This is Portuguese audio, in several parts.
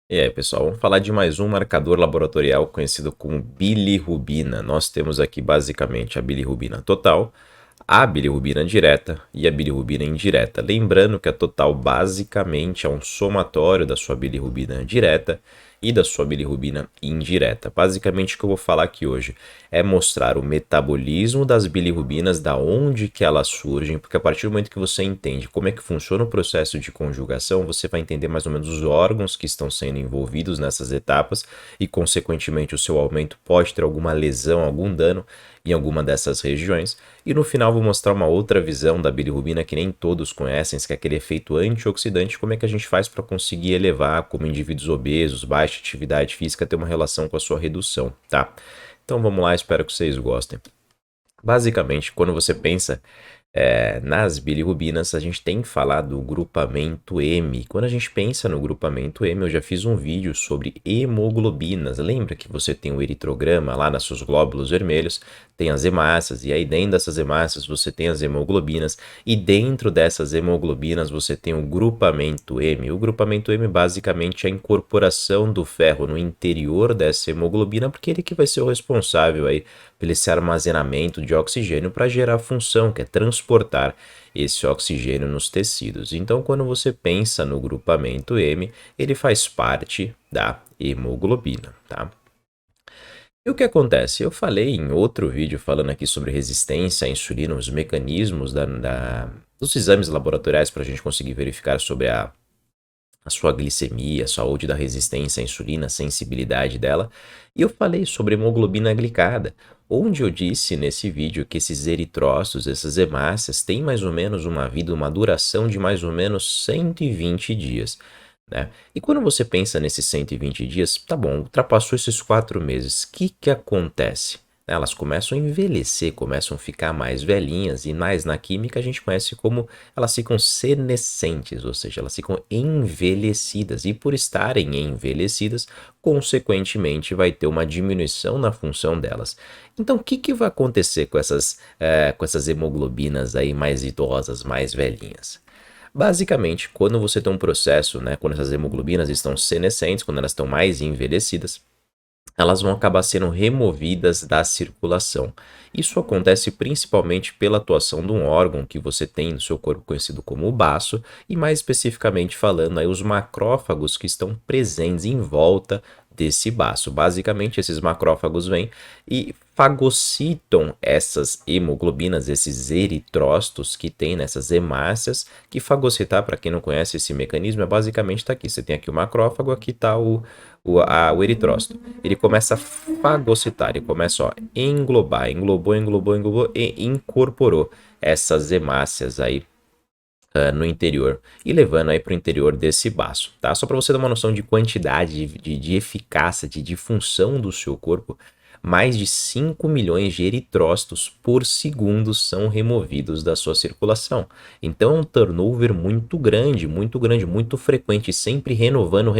E aí, pessoal, vamos falar de mais um marcador laboratorial conhecido como bilirrubina. Nós temos aqui basicamente a bilirrubina total, a bilirrubina direta e a bilirrubina indireta. Lembrando que a total basicamente é um somatório da sua bilirrubina direta e da sua bilirrubina indireta. Basicamente o que eu vou falar aqui hoje é mostrar o metabolismo das bilirrubinas, da onde que elas surgem, porque a partir do momento que você entende como é que funciona o processo de conjugação, você vai entender mais ou menos os órgãos que estão sendo envolvidos nessas etapas e, consequentemente, o seu aumento pode ter alguma lesão, algum dano em alguma dessas regiões. E no final vou mostrar uma outra visão da bilirrubina que nem todos conhecem, que é aquele efeito antioxidante, como é que a gente faz para conseguir elevar, como indivíduos obesos, baixa atividade física, ter uma relação com a sua redução, tá? Então vamos lá, espero que vocês gostem. Basicamente, quando você pensa nas bilirrubinas, a gente tem que falar do grupamento M. Quando a gente pensa no grupamento M, eu já fiz um vídeo sobre hemoglobinas. Lembra que você tem o eritrograma lá nos seus glóbulos vermelhos, tem as hemácias, e aí dentro dessas hemácias você tem as hemoglobinas, e dentro dessas hemoglobinas você tem o grupamento M. O grupamento M basicamente é a incorporação do ferro no interior dessa hemoglobina, porque ele que vai ser o responsável aí pelo esse armazenamento de oxigênio para gerar a função, que é transportar esse oxigênio nos tecidos. Então, quando você pensa no grupamento M, ele faz parte da hemoglobina, tá? E o que acontece? Eu falei em outro vídeo falando aqui sobre resistência à insulina, os mecanismos dos exames laboratoriais para a gente conseguir verificar sobre a sua glicemia, a saúde da resistência à insulina, a sensibilidade dela. E eu falei sobre hemoglobina glicada, onde eu disse nesse vídeo que esses eritrócitos, essas hemácias, têm mais ou menos uma vida, uma duração de mais ou menos 120 dias. Né? E quando você pensa nesses 120 dias, tá bom, ultrapassou esses 4 meses, o que acontece? Elas começam a envelhecer, começam a ficar mais velhinhas, e mais na química a gente conhece como elas ficam senescentes, ou seja, elas ficam envelhecidas, e por estarem envelhecidas, consequentemente vai ter uma diminuição na função delas. Então, o que vai acontecer com essas hemoglobinas aí mais idosas, mais velhinhas? Basicamente, quando você tem um processo, né, quando essas hemoglobinas estão senescentes, quando elas estão mais envelhecidas, elas vão acabar sendo removidas da circulação. Isso acontece principalmente pela atuação de um órgão que você tem no seu corpo conhecido como o baço, e mais especificamente falando aí os macrófagos que estão presentes em volta desse baço. Basicamente, esses macrófagos vêm e fagocitam essas hemoglobinas, esses eritrócitos que tem nessas hemácias, que fagocitar, para quem não conhece esse mecanismo, é basicamente está aqui. Você tem aqui o macrófago, aqui está o eritrócito. Ele começa a fagocitar, ele começa a englobar, englobou e incorporou essas hemácias aí no interior e levando aí para o interior desse baço, tá? Só para você dar uma noção de quantidade, de eficácia, de função do seu corpo, mais de 5 milhões de eritrócitos por segundo são removidos da sua circulação. Então é um turnover muito grande, muito frequente, sempre renovando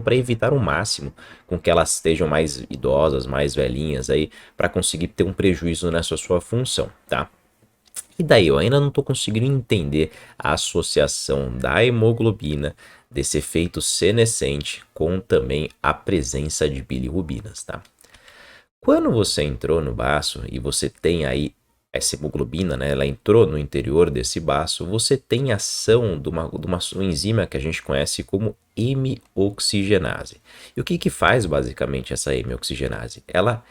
para evitar o máximo com que elas estejam mais idosas, mais velhinhas aí, para conseguir ter um prejuízo nessa sua função, tá? E daí, eu ainda não estou conseguindo entender a associação da hemoglobina, desse efeito senescente, com também a presença de bilirrubinas, tá? Quando você entrou no baço e você tem aí essa hemoglobina, né, ela entrou no interior desse baço, você tem ação de uma enzima que a gente conhece como hemioxigenase. E o que faz basicamente essa hemioxigenase? Ela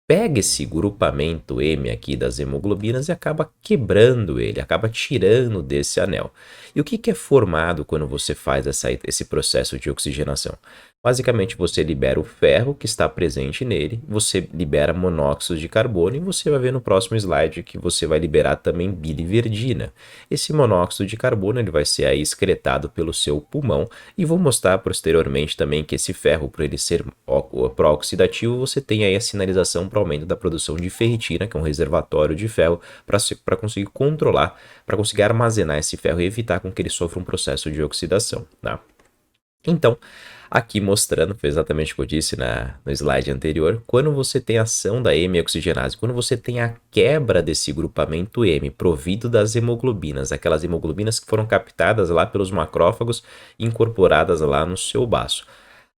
pega esse grupamento M aqui das hemoglobinas e acaba quebrando ele, acaba tirando desse anel. E o que é formado quando você faz esse processo de oxigenação? Basicamente, você libera o ferro que está presente nele, você libera monóxido de carbono e você vai ver no próximo slide que você vai liberar também biliverdina. Esse monóxido de carbono ele vai ser aí excretado pelo seu pulmão e vou mostrar posteriormente também que esse ferro, por ele ser pró-oxidativo, você tem aí a sinalização para o aumento da produção de ferritina, que é um reservatório de ferro, para conseguir controlar, para conseguir armazenar esse ferro e evitar com que ele sofra um processo de oxidação, tá? Então, aqui mostrando, foi exatamente o que eu disse no slide anterior, quando você tem a ação da hemioxigenase, quando você tem a quebra desse grupamento M provido das hemoglobinas, aquelas hemoglobinas que foram captadas lá pelos macrófagos e incorporadas lá no seu baço.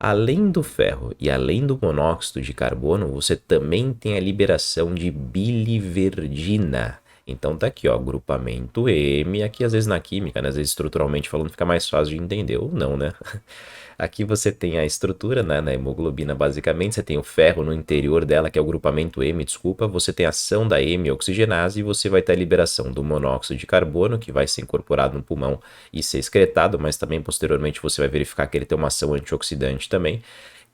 Além do ferro e além do monóxido de carbono, você também tem a liberação de biliverdina. Então tá aqui, ó, grupamento M. Aqui às vezes na química, né, às vezes estruturalmente falando fica mais fácil de entender, ou não, né? Aqui você tem a estrutura, né, na hemoglobina basicamente, você tem o ferro no interior dela, que é o grupamento M, desculpa, você tem a ação da M-oxigenase e você vai ter a liberação do monóxido de carbono, que vai ser incorporado no pulmão e ser excretado, mas também posteriormente você vai verificar que ele tem uma ação antioxidante também.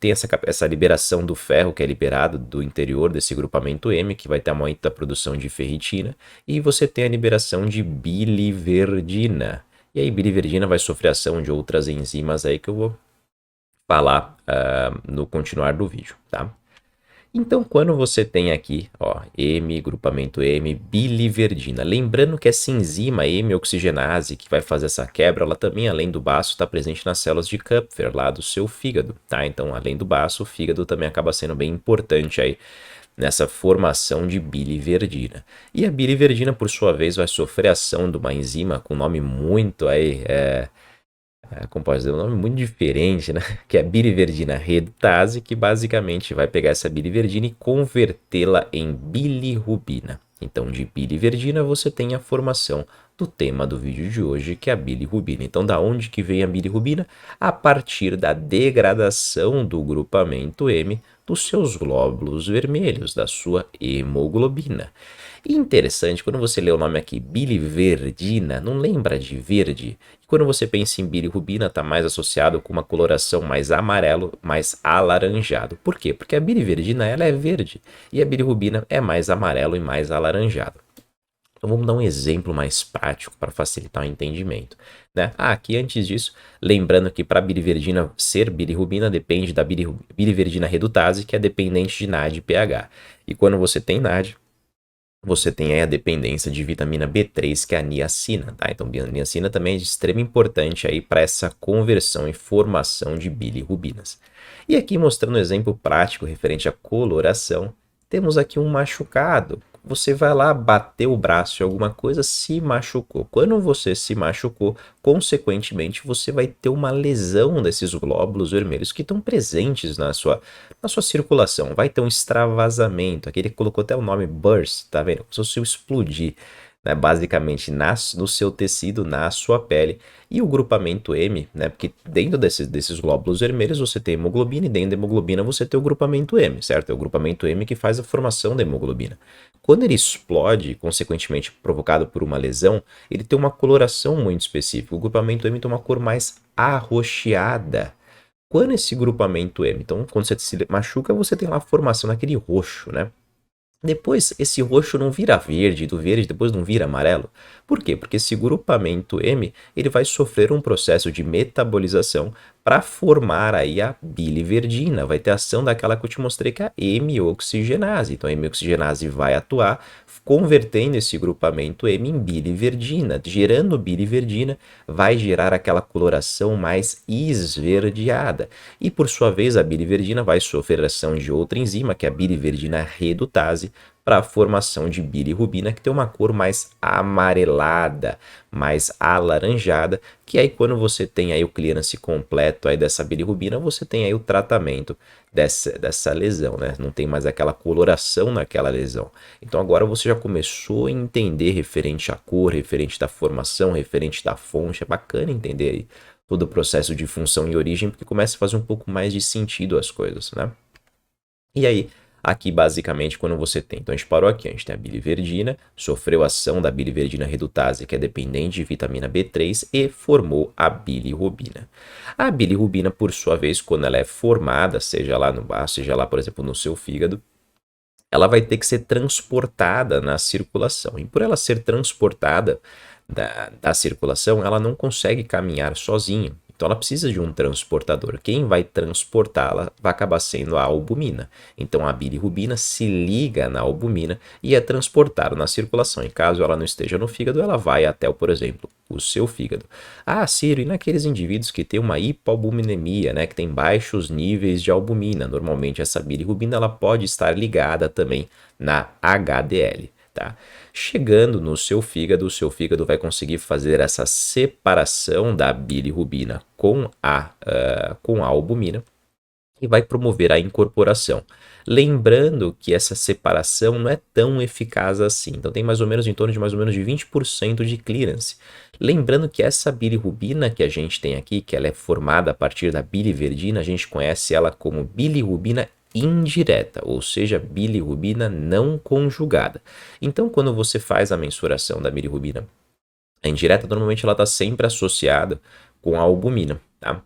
Tem essa liberação do ferro que é liberado do interior desse grupamento M, que vai ter aumento da produção de ferritina, e você tem a liberação de biliverdina. E aí, biliverdina vai sofrer ação de outras enzimas aí que eu vou falar no continuar do vídeo, tá? Então, quando você tem aqui, ó, M, grupamento M, biliverdina, lembrando que essa enzima M-oxigenase que vai fazer essa quebra, ela também, além do baço, está presente nas células de Kupfer, lá do seu fígado, tá? Então, além do baço, o fígado também acaba sendo bem importante aí nessa formação de biliverdina. E a biliverdina, por sua vez, vai sofrer ação de uma enzima com nome muito aí, como pode dizer, um nome muito diferente, né? Que é a biliverdina redutase, que basicamente vai pegar essa biliverdina e convertê-la em bilirrubina. Então, de biliverdina você tem a formação do tema do vídeo de hoje, que é a bilirrubina. Então, da onde que vem a bilirrubina? A partir da degradação do grupamento M dos seus glóbulos vermelhos, da sua hemoglobina. E interessante, quando você lê o nome aqui, biliverdina, não lembra de verde? E quando você pensa em bilirrubina, está mais associado com uma coloração mais amarelo, mais alaranjado. Por quê? Porque a biliverdina ela é verde e a bilirrubina é mais amarelo e mais alaranjado. Então vamos dar um exemplo mais prático para facilitar o entendimento, né? Aqui antes disso, lembrando que para a biliverdina ser bilirrubina depende da biliverdina redutase, que é dependente de NAD e pH. E quando você tem NAD, você tem aí a dependência de vitamina B3, que é a niacina, tá? Então, a niacina também é de extrema importância aí para essa conversão e formação de bilirrubinas. E aqui mostrando um exemplo prático referente à coloração, temos aqui um machucado. Você vai lá bater o braço em alguma coisa, se machucou. Quando você se machucou, consequentemente, você vai ter uma lesão desses glóbulos vermelhos que estão presentes na sua circulação. Vai ter um extravasamento. Aqui ele colocou até o nome burst, tá vendo? Como se explodir, né? Basicamente no seu tecido, na sua pele. E o grupamento M, né? Porque dentro desses glóbulos vermelhos você tem hemoglobina e dentro da hemoglobina você tem o grupamento M, certo? É o grupamento M que faz a formação da hemoglobina. Quando ele explode, consequentemente provocado por uma lesão, ele tem uma coloração muito específica. O grupamento M tem uma cor mais arroxeada. Quando esse grupamento M, então quando você se machuca, você tem lá a formação daquele roxo, né? Depois, esse roxo não vira verde, do verde depois não vira amarelo. Por quê? Porque esse grupamento M, ele vai sofrer um processo de metabolização para formar aí a biliverdina. Vai ter ação daquela que eu te mostrei, que é a M-oxigenase. Então, a M-oxigenase vai atuar convertendo esse grupamento M em biliverdina. Gerando biliverdina, vai gerar aquela coloração mais esverdeada. E, por sua vez, a biliverdina vai sofrer ação de outra enzima, que é a biliverdina redutase, para a formação de bilirrubina, que tem uma cor mais amarelada, mais alaranjada, que aí quando você tem aí o clearance completo aí dessa bilirrubina, você tem aí o tratamento dessa lesão, né? Não tem mais aquela coloração naquela lesão. Então agora você já começou a entender referente à cor, referente da formação, referente da fonte, é bacana entender aí todo o processo de função e origem, porque começa a fazer um pouco mais de sentido as coisas, né? E aí, aqui basicamente quando você tem, então a gente parou aqui, a gente tem a biliverdina, sofreu ação da biliverdina redutase, que é dependente de vitamina B3 e formou a bilirrubina. A bilirrubina, por sua vez, quando ela é formada, seja lá no baço, seja lá, por exemplo, no seu fígado, ela vai ter que ser transportada na circulação. E por ela ser transportada da circulação, ela não consegue caminhar sozinha. Então ela precisa de um transportador. Quem vai transportá-la vai acabar sendo a albumina. Então a bilirrubina se liga na albumina e é transportada na circulação. E caso ela não esteja no fígado, ela vai até, por exemplo, o seu fígado. Ah, Ciro, e naqueles indivíduos que têm uma hipoalbuminemia, né, que tem baixos níveis de albumina, normalmente essa bilirrubina ela pode estar ligada também na HDL. Tá? Chegando no seu fígado, o seu fígado vai conseguir fazer essa separação da bilirrubina com a albumina. e vai promover a incorporação. Lembrando que essa separação não é tão eficaz assim, então tem mais ou menos em torno de mais ou menos de 20% de clearance. Lembrando que essa bilirrubina que a gente tem aqui, que ela é formada a partir da biliverdina, a gente conhece ela como bilirrubina indireta, ou seja, bilirrubina não conjugada. Então, quando você faz a mensuração da bilirrubina indireta, normalmente ela está sempre associada com a albumina, tá?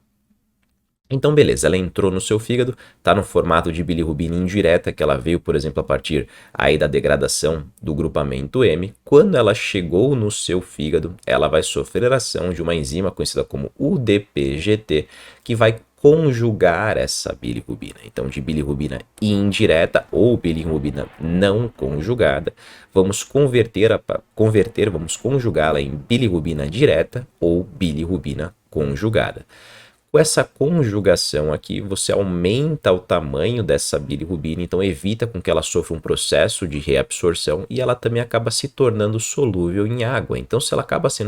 Então, beleza, ela entrou no seu fígado, está no formato de bilirrubina indireta, que ela veio, por exemplo, a partir aí da degradação do grupamento M. Quando ela chegou no seu fígado, ela vai sofrer ação de uma enzima conhecida como UDP-GT, que vai conjugar essa bilirrubina. Então, de bilirrubina indireta ou bilirrubina não conjugada, vamos vamos conjugá-la em bilirrubina direta ou bilirrubina conjugada. Com essa conjugação aqui, você aumenta o tamanho dessa bilirrubina, então evita com que ela sofra um processo de reabsorção e ela também acaba se tornando solúvel em água. Então, se ela acaba se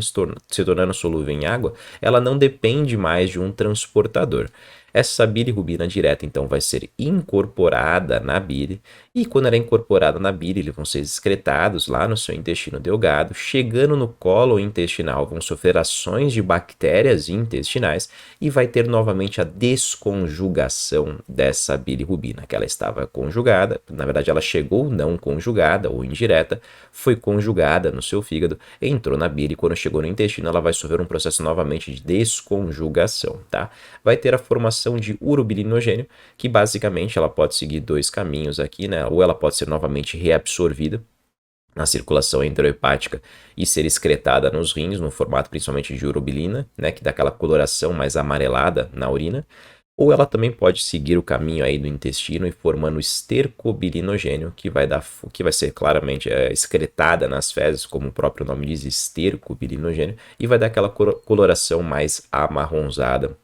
tornando solúvel em água, ela não depende mais de um transportador. Essa bilirrubina direta, então, vai ser incorporada na bile, e quando ela é incorporada na bile, eles vão ser excretados lá no seu intestino delgado, chegando no colo intestinal, vão sofrer ações de bactérias intestinais, e vai ter novamente a desconjugação dessa bilirrubina, que ela estava conjugada, na verdade ela chegou não conjugada ou indireta, foi conjugada no seu fígado, entrou na bile, e quando chegou no intestino, ela vai sofrer um processo novamente de desconjugação, tá? Vai ter a formação de urobilinogênio, que basicamente ela pode seguir dois caminhos aqui, né? Ou ela pode ser novamente reabsorvida na circulação enterohepática e ser excretada nos rins, no formato principalmente de urobilina, né? Que dá aquela coloração mais amarelada na urina. Ou ela também pode seguir o caminho aí do intestino e formando estercobilinogênio, que vai ser claramente excretada nas fezes, como o próprio nome diz, estercobilinogênio, e vai dar aquela coloração mais amarronzada,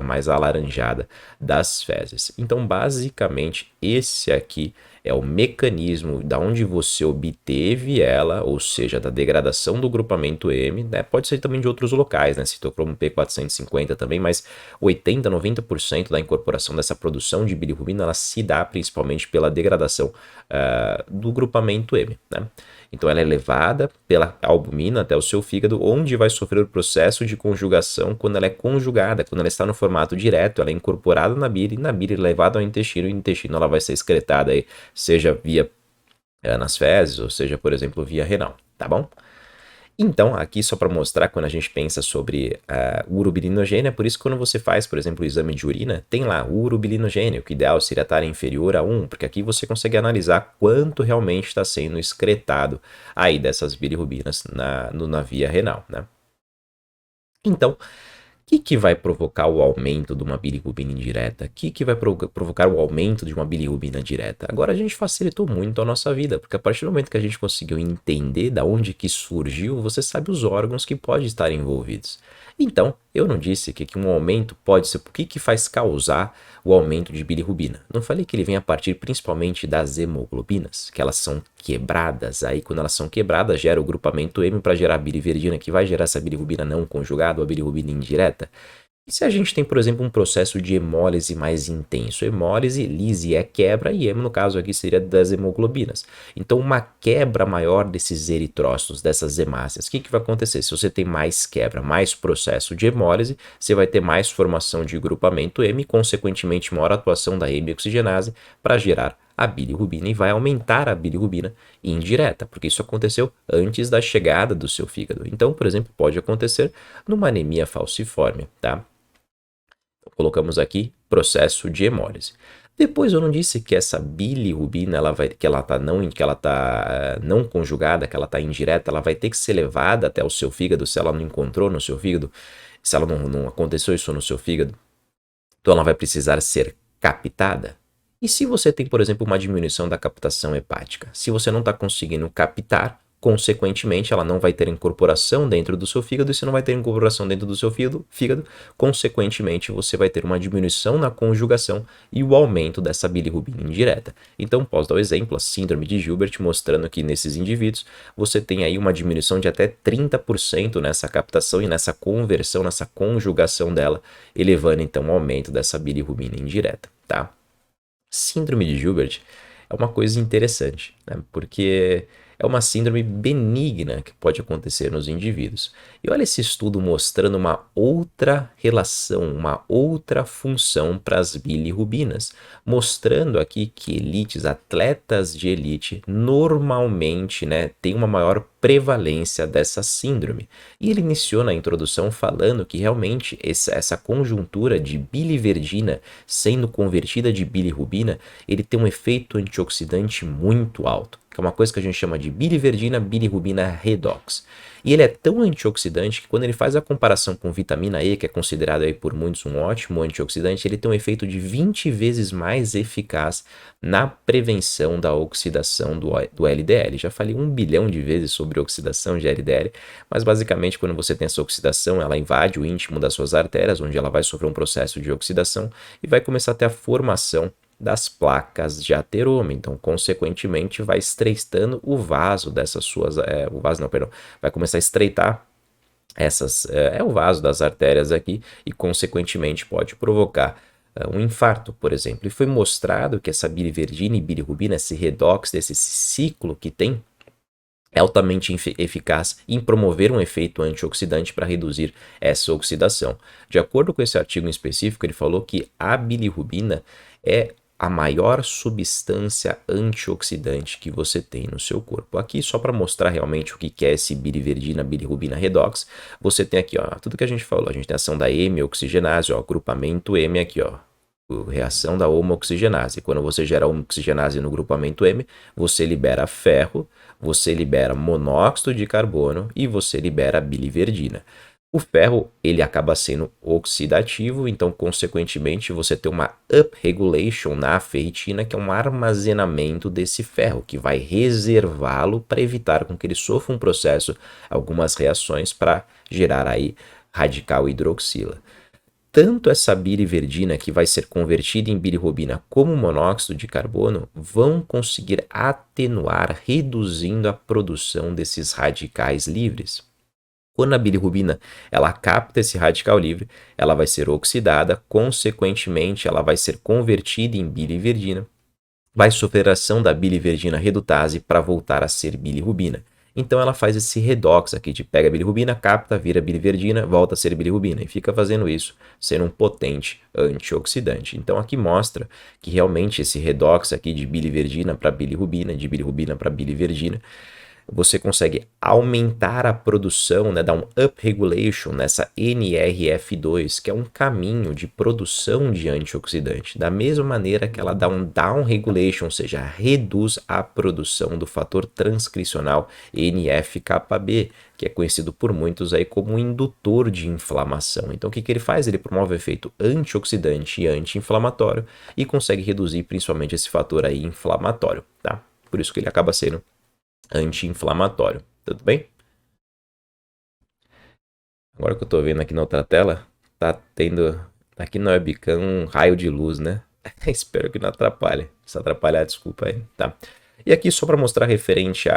mais alaranjada das fezes. Então, basicamente, esse aqui é o mecanismo da onde você obteve ela, ou seja, da degradação do grupamento M, né? Pode ser também de outros locais, né? Citocromo P450 também, mas 80-90% da incorporação dessa produção de bilirrubina, ela se dá principalmente pela degradação do grupamento M, né? Então ela é levada pela albumina até o seu fígado, onde vai sofrer o processo de conjugação quando ela é conjugada, quando ela está no formato direto, ela é incorporada na bile, e na bile é levada ao intestino, e no intestino ela vai ser excretada aí, seja via nas fezes, ou seja, por exemplo, via renal, tá bom? Então, aqui só para mostrar quando a gente pensa sobre o urobilinogênio, é por isso que quando você faz, por exemplo, o exame de urina, tem lá o urobilinogênio, que o ideal seria estar inferior a 1, porque aqui você consegue analisar quanto realmente está sendo excretado aí dessas bilirrubinas na via renal, né? Então, que vai provocar o aumento de uma bilirrubina indireta? O que vai provocar o aumento de uma bilirrubina direta? Agora a gente facilitou muito a nossa vida, porque a partir do momento que a gente conseguiu entender da onde que surgiu, você sabe os órgãos que podem estar envolvidos. Então, eu não disse que um aumento pode ser... O que faz causar o aumento de bilirrubina? Não falei que ele vem a partir principalmente das hemoglobinas, que elas são quebradas. Aí, quando elas são quebradas, gera o grupamento M para gerar a biliverdina, que vai gerar essa bilirrubina não conjugada ou a bilirrubina indireta. E se a gente tem, por exemplo, um processo de hemólise mais intenso? Hemólise, lise é quebra e hemo, no caso aqui, seria das hemoglobinas. Então, uma quebra maior desses eritrócitos, dessas hemácias, o que vai acontecer? Se você tem mais quebra, mais processo de hemólise, você vai ter mais formação de grupamento M e, consequentemente, maior atuação da hemioxigenase para gerar a bilirrubina e vai aumentar a bilirrubina indireta, porque isso aconteceu antes da chegada do seu fígado. Então, por exemplo, pode acontecer numa anemia falciforme, tá? Colocamos aqui processo de hemólise. Depois eu não disse que essa bilirrubina, que ela tá não conjugada, que ela está indireta, ela vai ter que ser levada até o seu fígado, se ela não encontrou no seu fígado, se ela não aconteceu isso no seu fígado, então ela vai precisar ser captada. E se você tem, por exemplo, uma diminuição da captação hepática? Se você não está conseguindo captar, Consequentemente, ela não vai ter incorporação dentro do seu fígado, e se não vai ter incorporação dentro do seu fígado, consequentemente, você vai ter uma diminuição na conjugação e o aumento dessa bilirrubina indireta. Então, posso dar o exemplo, a síndrome de Gilbert, mostrando que nesses indivíduos você tem aí uma diminuição de até 30% nessa captação e nessa conversão, nessa conjugação dela, elevando então o aumento dessa bilirrubina indireta, tá? Síndrome de Gilbert é uma coisa interessante, né? Porque é uma síndrome benigna que pode acontecer nos indivíduos. E olha esse estudo mostrando uma outra relação, uma outra função para as bilirrubinas, mostrando aqui que elites, atletas de elite, normalmente, né, têm uma maior prevalência dessa síndrome. E ele iniciou na introdução falando que realmente essa conjuntura de biliverdina sendo convertida de bilirrubina, ele tem um efeito antioxidante muito alto, que é uma coisa que a gente chama de biliverdina bilirrubina redox. E ele é tão antioxidante que quando ele faz a comparação com vitamina E, que é considerado aí por muitos um ótimo antioxidante, ele tem um efeito de 20 vezes mais eficaz na prevenção da oxidação do LDL. Já falei 1 bilhão de vezes sobre oxidação de LDL, mas basicamente quando você tem essa oxidação, ela invade o íntimo das suas artérias, onde ela vai sofrer um processo de oxidação e vai começar a ter a formação das placas de ateroma, então consequentemente vai estreitando o vaso dessas suas, vai começar a estreitar o vaso das artérias aqui e consequentemente pode provocar um infarto, por exemplo. E foi mostrado que essa biliverdina e bilirrubina, esse redox, esse ciclo que tem, é altamente eficaz em promover um efeito antioxidante para reduzir essa oxidação. De acordo com esse artigo em específico, ele falou que a bilirrubina é a maior substância antioxidante que você tem no seu corpo. Aqui, só para mostrar realmente o que é esse biliverdina, bilirrubina redox, você tem aqui, ó, tudo que a gente falou. A gente tem a ação da hemioxigenase, ó, grupamento M aqui, ó, reação da homoxigenase. Quando você gera homoxigenase no grupamento M, você libera ferro, você libera monóxido de carbono e você libera biliverdina. O ferro, ele acaba sendo oxidativo, então, consequentemente, você tem uma upregulation na ferritina, que é um armazenamento desse ferro, que vai reservá-lo para evitar com que ele sofra um processo, algumas reações para gerar aí radical hidroxila. Tanto essa biliverdina, que vai ser convertida em bilirrubina, como o monóxido de carbono, vão conseguir atenuar, reduzindo a produção desses radicais livres. Quando a bilirrubina ela capta esse radical livre, ela vai ser oxidada, consequentemente ela vai ser convertida em biliverdina, vai sofrer ação da biliverdina redutase para voltar a ser bilirrubina. Então ela faz esse redox aqui de pega a bilirrubina, capta, vira biliverdina, volta a ser bilirrubina e fica fazendo isso, sendo um potente antioxidante. Então aqui mostra que realmente esse redox aqui de biliverdina para bilirrubina, de bilirrubina para biliverdina, você consegue aumentar a produção, né, dar um upregulation nessa NRF2, que é um caminho de produção de antioxidante, da mesma maneira que ela dá um downregulation, ou seja, reduz a produção do fator transcricional NF-κB, que é conhecido por muitos aí como indutor de inflamação. Então o que ele faz? Ele promove o efeito antioxidante e anti-inflamatório e consegue reduzir principalmente esse fator aí inflamatório, tá? Por isso que ele acaba sendo anti-inflamatório, tudo bem? Agora que eu tô vendo aqui na outra tela, tá tendo aqui no webcam um raio de luz, né? Espero que não atrapalhe. Se atrapalhar, desculpa aí, tá? E aqui só para mostrar referente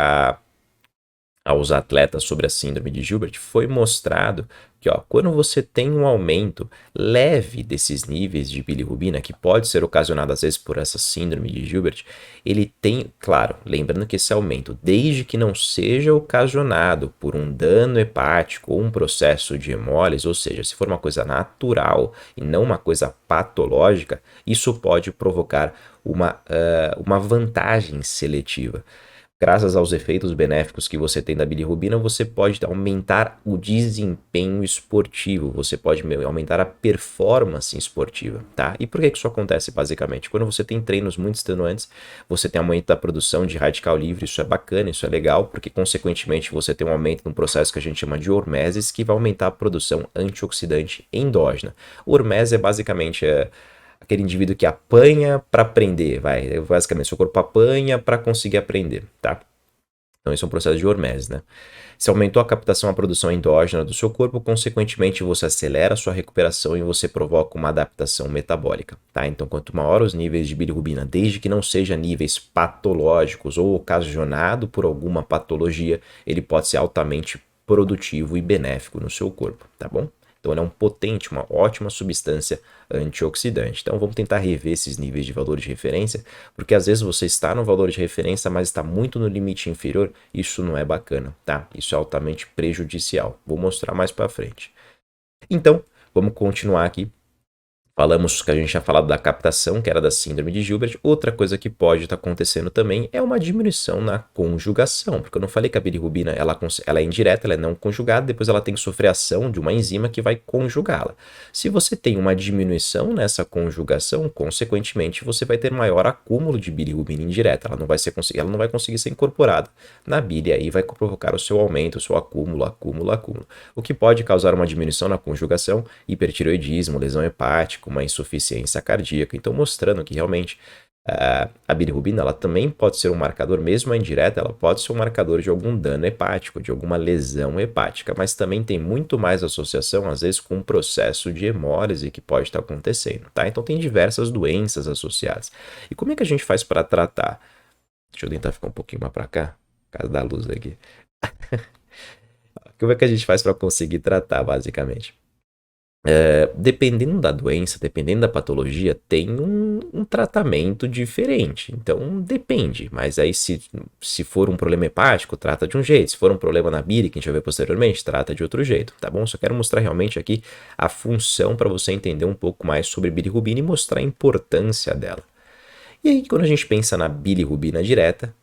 aos atletas sobre a síndrome de Gilbert, foi mostrado que, ó, quando você tem um aumento leve desses níveis de bilirrubina, que pode ser ocasionado às vezes por essa síndrome de Gilbert, ele tem, claro, lembrando que esse aumento, desde que não seja ocasionado por um dano hepático ou um processo de hemólise, ou seja, se for uma coisa natural e não uma coisa patológica, isso pode provocar uma vantagem seletiva. Graças aos efeitos benéficos que você tem da bilirrubina, você pode aumentar o desempenho esportivo, você pode aumentar a performance esportiva, tá? E por que isso acontece, basicamente? Quando você tem treinos muito extenuantes, você tem aumento da produção de radical livre, isso é bacana, isso é legal, porque consequentemente você tem um aumento no processo que a gente chama de hormeses, que vai aumentar a produção antioxidante endógena. Hormese é basicamente aquele indivíduo que apanha para aprender, basicamente, seu corpo apanha para conseguir aprender, tá? Então, esse é um processo de hormese, né? Se aumentou a captação e a produção endógena do seu corpo, consequentemente você acelera a sua recuperação e você provoca uma adaptação metabólica, tá? Então, quanto maior os níveis de bilirrubina, desde que não seja níveis patológicos ou ocasionado por alguma patologia, ele pode ser altamente produtivo e benéfico no seu corpo, tá bom? Então, ele é um potente, uma ótima substância antioxidante. Então, vamos tentar rever esses níveis de valor de referência, porque às vezes você está no valor de referência, mas está muito no limite inferior. Isso não é bacana, tá? Isso é altamente prejudicial. Vou mostrar mais para frente. Então, vamos continuar aqui. Falamos que a gente tinha falado da captação, que era da síndrome de Gilbert. Outra coisa que pode estar acontecendo também é uma diminuição na conjugação, porque eu não falei que a bilirrubina ela é indireta, ela é não conjugada, depois ela tem que sofrer ação de uma enzima que vai conjugá-la. Se você tem uma diminuição nessa conjugação, consequentemente você vai ter maior acúmulo de bilirrubina indireta, ela não vai conseguir ser incorporada na bile, aí vai provocar o seu aumento, o seu acúmulo, o que pode causar uma diminuição na conjugação, hipertireoidismo, lesão hepática, uma insuficiência cardíaca. Então, mostrando que realmente a bilirrubina ela também pode ser um marcador, mesmo a indireta, ela pode ser um marcador de algum dano hepático, de alguma lesão hepática, mas também tem muito mais associação, às vezes, com um processo de hemólise que pode estar acontecendo, tá? Então, tem diversas doenças associadas. E como é que a gente faz para tratar? Deixa eu tentar ficar um pouquinho mais para cá, por causa da luz aqui. Como é que a gente faz para conseguir tratar, basicamente? Dependendo da doença, dependendo da patologia, tem um tratamento diferente. Então, depende. Mas aí, se for um problema hepático, trata de um jeito. Se for um problema na bile, que a gente vai ver posteriormente, trata de outro jeito, tá bom? Só quero mostrar realmente aqui a função para você entender um pouco mais sobre bilirrubina e mostrar a importância dela. E aí, quando a gente pensa na bilirrubina direta,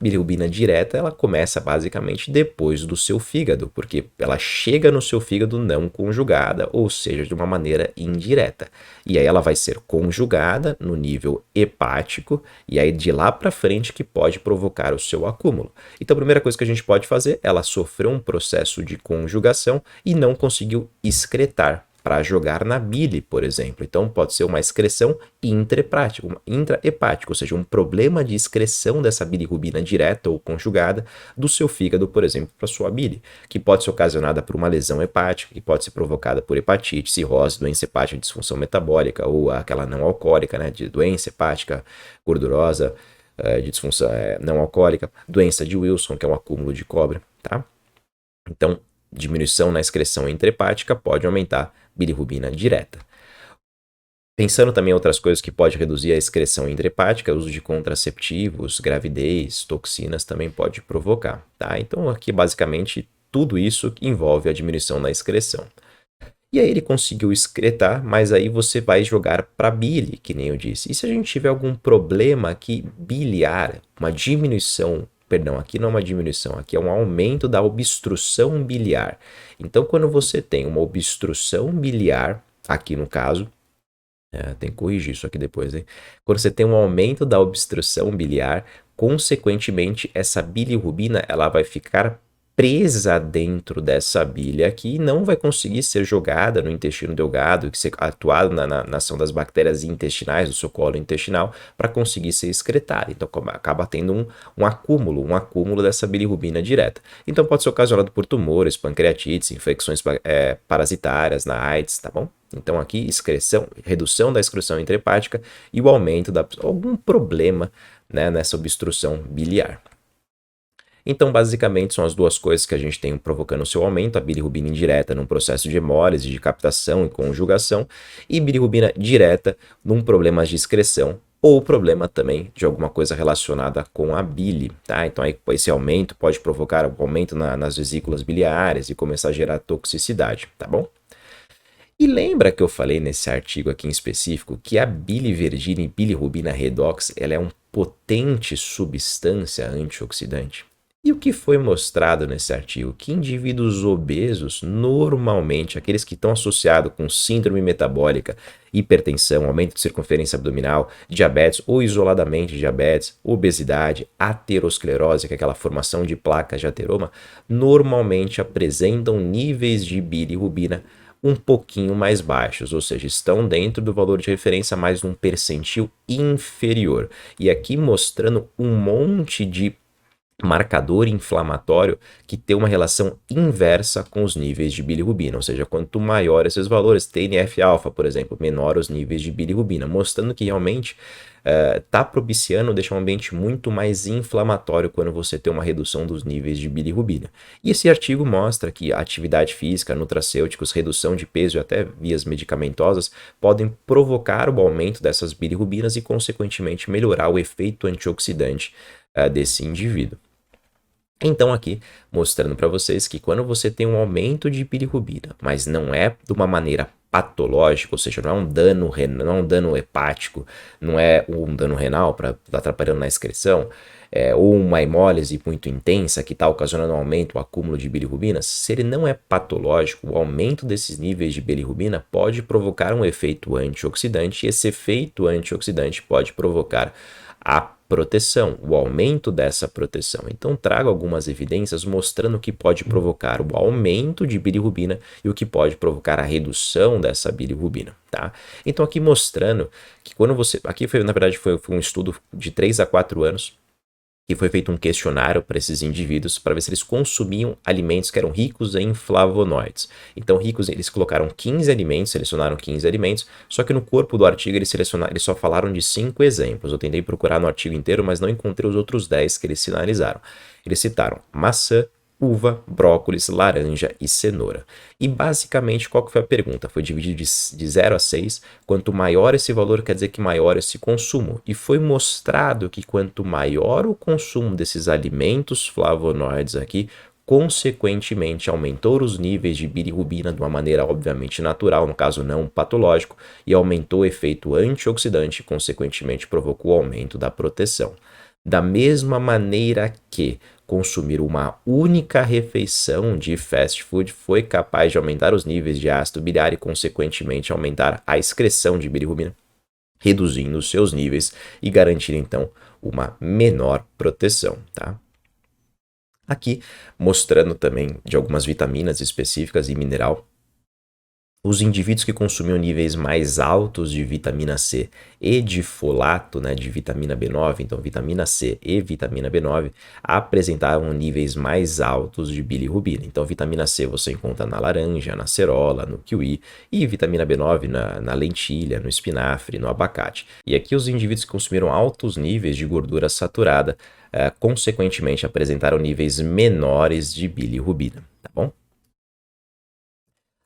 ela começa basicamente depois do seu fígado, porque ela chega no seu fígado não conjugada, ou seja, de uma maneira indireta. E aí ela vai ser conjugada no nível hepático, e aí de lá para frente que pode provocar o seu acúmulo. Então, a primeira coisa que a gente pode fazer, ela sofreu um processo de conjugação e não conseguiu excretar para jogar na bile, por exemplo. Então, pode ser uma excreção intrahepática, ou seja, um problema de excreção dessa bilirrubina direta ou conjugada do seu fígado, por exemplo, para sua bile, que pode ser ocasionada por uma lesão hepática, que pode ser provocada por hepatite, cirrose, doença hepática, disfunção metabólica ou aquela não alcoólica, né, de doença hepática gordurosa, de disfunção não alcoólica, doença de Wilson, que é um acúmulo de cobre, tá? Então, diminuição na excreção intrahepática pode aumentar bilirrubina direta. Pensando também em outras coisas que pode reduzir a excreção intrahepática, o uso de contraceptivos, gravidez, toxinas também pode provocar, tá? Então aqui basicamente tudo isso envolve a diminuição na excreção. E aí ele conseguiu excretar, mas aí você vai jogar para bile, que nem eu disse. E se a gente tiver algum problema aqui biliar, uma diminuição, perdão, aqui não é uma diminuição, aqui é um aumento da obstrução biliar. Então, quando você tem uma obstrução biliar, aqui no caso, tem que corrigir isso aqui depois, hein? Quando você tem um aumento da obstrução biliar, consequentemente, essa bilirrubina ela vai ficar presa dentro dessa bile aqui e não vai conseguir ser jogada no intestino delgado e ser atuada na ação das bactérias intestinais, do seu colo intestinal, para conseguir ser excretada. Então acaba tendo um acúmulo dessa bilirrubina direta. Então pode ser ocasionado por tumores, pancreatites, infecções parasitárias, na AIDS, tá bom? Então aqui redução da excreção intrahepática e o aumento de algum problema, né, nessa obstrução biliar. Então, basicamente, são as duas coisas que a gente tem provocando o seu aumento, a bilirrubina indireta num processo de hemólise, de captação e conjugação, e bilirrubina direta num problema de excreção, ou problema também de alguma coisa relacionada com a bile, tá? Então, aí, esse aumento pode provocar um aumento nas vesículas biliares e começar a gerar toxicidade, tá bom? E lembra que eu falei nesse artigo aqui em específico que a biliverdina e bilirrubina redox ela é uma potente substância antioxidante? E o que foi mostrado nesse artigo? Que indivíduos obesos, normalmente aqueles que estão associados com síndrome metabólica, hipertensão, aumento de circunferência abdominal, diabetes ou isoladamente diabetes, obesidade, aterosclerose, que é aquela formação de placas de ateroma, normalmente apresentam níveis de bilirrubina um pouquinho mais baixos, ou seja, estão dentro do valor de referência, mas num percentil inferior. E aqui mostrando um monte de marcador inflamatório que tem uma relação inversa com os níveis de bilirrubina, ou seja, quanto maior esses valores, TNF-alfa, por exemplo, menor os níveis de bilirrubina, mostrando que realmente está propiciando deixar um ambiente muito mais inflamatório quando você tem uma redução dos níveis de bilirrubina. E esse artigo mostra que a atividade física, nutracêuticos, redução de peso e até vias medicamentosas podem provocar o aumento dessas bilirrubinas e, consequentemente, melhorar o efeito antioxidante desse indivíduo. Então aqui mostrando para vocês que quando você tem um aumento de bilirrubina, mas não é de uma maneira patológica, ou seja, não é um dano renal, não é um dano hepático, não é um dano renal para atrapalhando na excreção, ou uma hemólise muito intensa que está ocasionando um aumento, um acúmulo de bilirrubina, se ele não é patológico, o aumento desses níveis de bilirrubina pode provocar um efeito antioxidante, e esse efeito antioxidante pode provocar a proteção, o aumento dessa proteção. Então, trago algumas evidências mostrando o que pode provocar o aumento de bilirrubina e o que pode provocar a redução dessa bilirrubina, tá? Então, aqui mostrando que quando você... Aqui, na verdade, foi um estudo de 3 a 4 anos, que foi feito um questionário para esses indivíduos para ver se eles consumiam alimentos que eram ricos em flavonoides. Então, eles colocaram 15 alimentos, selecionaram 15 alimentos, só que no corpo do artigo eles só falaram de 5 exemplos. Eu tentei procurar no artigo inteiro, mas não encontrei os outros 10 que eles sinalizaram. Eles citaram maçã, uva, brócolis, laranja e cenoura. E basicamente, qual que foi a pergunta? Foi dividido de 0 a 6. Quanto maior esse valor, quer dizer que maior esse consumo. E foi mostrado que quanto maior o consumo desses alimentos flavonoides aqui, consequentemente aumentou os níveis de bilirrubina de uma maneira obviamente natural, no caso não patológico, e aumentou o efeito antioxidante e consequentemente provocou o aumento da proteção. Da mesma maneira que consumir uma única refeição de fast food foi capaz de aumentar os níveis de ácido biliar e, consequentemente, aumentar a excreção de bilirrubina, reduzindo os seus níveis e garantir, então, uma menor proteção, tá? Aqui, mostrando também de algumas vitaminas específicas e mineral. Os indivíduos que consumiam níveis mais altos de vitamina C e de folato, né, de vitamina B9, então vitamina C e vitamina B9, apresentavam níveis mais altos de bilirrubina. Então, vitamina C você encontra na laranja, na cerola, no kiwi, e vitamina B9 na lentilha, no espinafre, no abacate. E aqui os indivíduos que consumiram altos níveis de gordura saturada, consequentemente apresentaram níveis menores de bilirrubina, tá bom?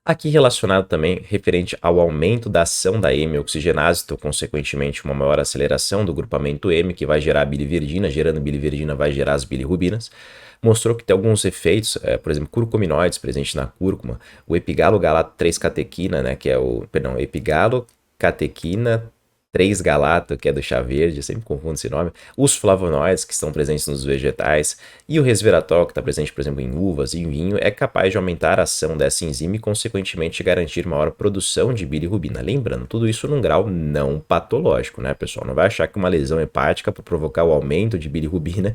Aqui relacionado também referente ao aumento da ação da M-oxigenase, então, consequentemente, uma maior aceleração do grupamento M, que vai gerar biliverdina, gerando biliverdina vai gerar as bilirrubinas, mostrou que tem alguns efeitos, por exemplo, curcuminoides presentes na cúrcuma, o epigalo-galato 3-catequina, né, que é epigalo-catequina 3-galato, que é do chá verde, eu sempre confundo esse nome, os flavonoides que estão presentes nos vegetais e o resveratrol que está presente, por exemplo, em uvas e em vinho, é capaz de aumentar a ação dessa enzima e, consequentemente, garantir maior produção de bilirrubina. Lembrando, tudo isso num grau não patológico, né, pessoal? Não vai achar que uma lesão hepática para provocar o aumento de bilirrubina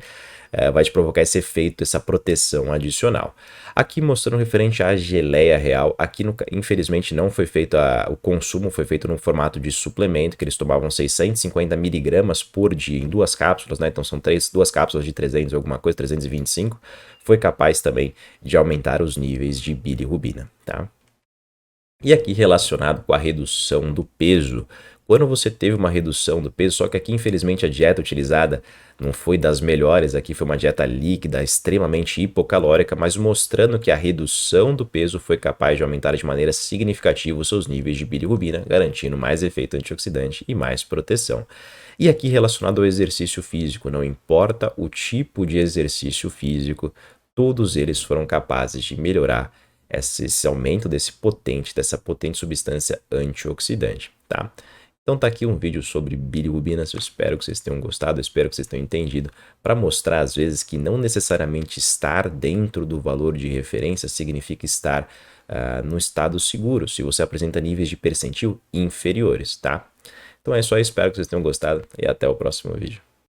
vai te provocar esse efeito, essa proteção adicional. Aqui mostrando referente à geleia real, aqui infelizmente não foi feito, o consumo foi feito no formato de suplemento, que eles tomavam 650 miligramas por dia em 2 cápsulas, né? Então são 2 cápsulas de 300 alguma coisa, 325, foi capaz também de aumentar os níveis de bilirrubina, tá? E aqui relacionado com a redução do peso, quando você teve uma redução do peso, só que aqui infelizmente a dieta utilizada não foi das melhores, aqui foi uma dieta líquida, extremamente hipocalórica, mas mostrando que a redução do peso foi capaz de aumentar de maneira significativa os seus níveis de bilirrubina, garantindo mais efeito antioxidante e mais proteção. E aqui relacionado ao exercício físico, não importa o tipo de exercício físico, todos eles foram capazes de melhorar esse aumento dessa potente substância antioxidante, tá? Então tá aqui um vídeo sobre bilirrubinas, eu espero que vocês tenham gostado, eu espero que vocês tenham entendido, para mostrar às vezes que não necessariamente estar dentro do valor de referência significa estar no estado seguro, se você apresenta níveis de percentil inferiores, tá? Então é só, espero que vocês tenham gostado e até o próximo vídeo.